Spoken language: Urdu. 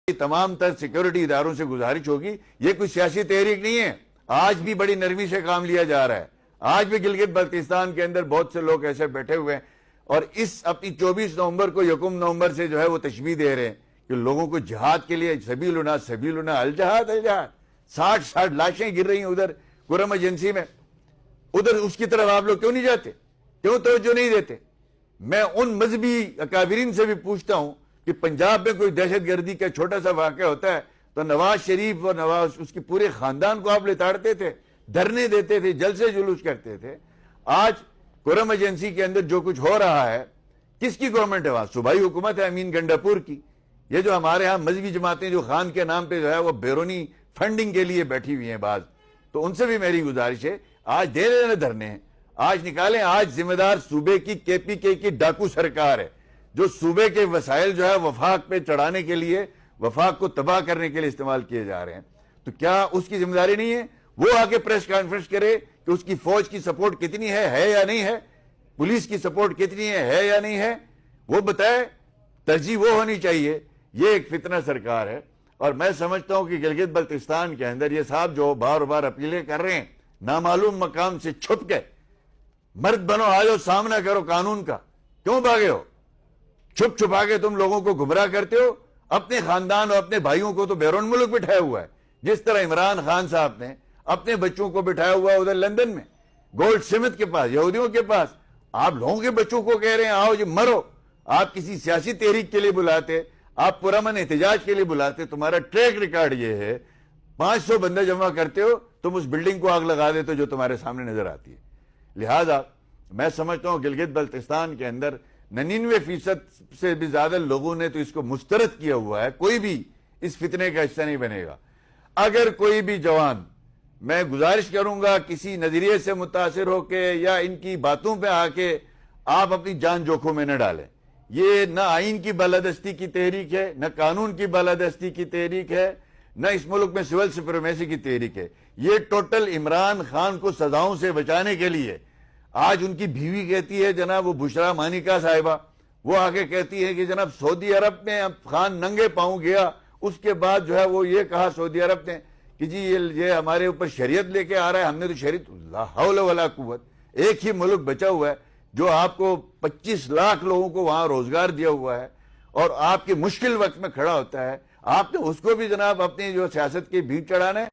تمام تر سیکیورٹی اداروں سے گزارش ہوگی، یہ کوئی سیاسی تحریک نہیں ہے، آج بھی بڑی نرمی سے کام لیا جا رہا ہے، آج بھی گلگت بلتستان کے اندر بہت سے لوگ ایسے بیٹھے ہوئے ہیں اور اس اپنی 24 نومبر کو 1 نومبر سے جو ہے وہ تشبیہ دے رہے ہیں کہ لوگوں کو جہاد کے لیے سبیلنا الجہاد 60 لاشیں گر رہی ہیں ادھر قرم ایجنسی میں، ادھر اس کی طرف آپ لوگ کیوں نہیں جاتے، کیوں توجہ نہیں دیتے؟ میں ان مذہبی اکابرین سے بھی پوچھتا ہوں کہ پنجاب میں کوئی دہشت گردی کا چھوٹا سا واقعہ ہوتا ہے تو نواز شریف اور اس کی پورے خاندان کو آپ لتاڑتے تھے، دھرنے دیتے تھے، جلسے جلوس کرتے تھے۔ آج قرم ایجنسی کے اندر جو کچھ ہو رہا ہے، کس کی گورنمنٹ ہے وہاں؟ صوبائی حکومت ہے امین گنڈاپور کی۔ یہ جو ہمارے ہاں مذہبی جماعتیں جو خان کے نام پہ جو ہے وہ بیرونی فنڈنگ کے لیے بیٹھی ہوئی ہیں بعض، تو ان سے بھی میری گزارش ہے آج دے دینے دھرنے ہیں، آج نکالیں۔ آج ذمہ دار صوبے کی KPK کی ڈاکو سرکار ہے جو صوبے کے وسائل جو ہے وفاق پہ چڑھانے کے لیے، وفاق کو تباہ کرنے کے لیے استعمال کیے جا رہے ہیں، تو کیا اس کی ذمہ داری نہیں ہے وہ آگے پریس کانفرنس کرے کہ اس کی فوج کی سپورٹ کتنی ہے یا نہیں ہے، پولیس کی سپورٹ کتنی ہے یا نہیں ہے، وہ بتائے، ترجیح وہ ہونی چاہیے۔ یہ ایک فتنہ سرکار ہے اور میں سمجھتا ہوں کہ گلگت بلتستان کے اندر یہ صاحب جو بار بار اپیلیں کر رہے ہیں نامعلوم مقام سے چھپ کے، مرد بنو آجو سامنا کرو قانون کا، کیوں بھاگے ہو؟ چھپ چھپا کے تم لوگوں کو گمراہ کرتے ہو، اپنے خاندان اور اپنے بھائیوں کو تو بیرون ملک بٹھایا ہوا ہے، جس طرح عمران خان صاحب نے اپنے بچوں کو بٹھایا ہوا ہے ادھر لندن میں گولڈ سمتھ کے پاس، یہودیوں کے پاس۔ آپ لوگوں کے بچوں کو کہہ رہے ہیں آؤ جی مرو، آپ کسی سیاسی تحریک کے لیے بلاتے، آپ پرامن احتجاج کے لیے بلاتے، تمہارا ٹریک ریکارڈ یہ ہے 500 بندے جمع کرتے ہو، تم اس بلڈنگ کو آگ لگا دیتے ہو جو تمہارے سامنے نظر آتی ہے۔ لہذا میں سمجھتا ہوں گلگت بلتستان کے اندر 99% سے بھی زیادہ لوگوں نے تو اس کو مسترد کیا ہوا ہے، کوئی بھی اس فتنے کا حصہ نہیں بنے گا۔ اگر کوئی بھی جوان، میں گزارش کروں گا کسی نظریے سے متاثر ہو کے یا ان کی باتوں پہ آ کے آپ اپنی جان جوکھوں میں نہ ڈالیں۔ یہ نہ آئین کی بالادستی کی تحریک ہے، نہ قانون کی بالادستی کی تحریک ہے، نہ اس ملک میں سول سپریمیسی کی تحریک ہے۔ یہ ٹوٹل عمران خان کو سزاؤں سے بچانے کے لیے۔ آج ان کی بیوی کہتی ہے جناب وہ بشرا مانیکا صاحبہ، وہ آگے کہتی ہے کہ جناب سعودی عرب میں خان ننگے پاؤں گیا، اس کے بعد جو ہے وہ یہ کہا سعودی عرب نے کہ جی یہ ہمارے اوپر شریعت لے کے آ رہا ہے، ہم نے تو شریعت، لا حول ولا قوت۔ ایک ہی ملک بچا ہوا ہے جو آپ کو 25 لاکھ لوگوں کو وہاں روزگار دیا ہوا ہے اور آپ کے مشکل وقت میں کھڑا ہوتا ہے، آپ نے اس کو بھی جناب اپنی جو سیاست کی بھیڑ چڑھانا ہے۔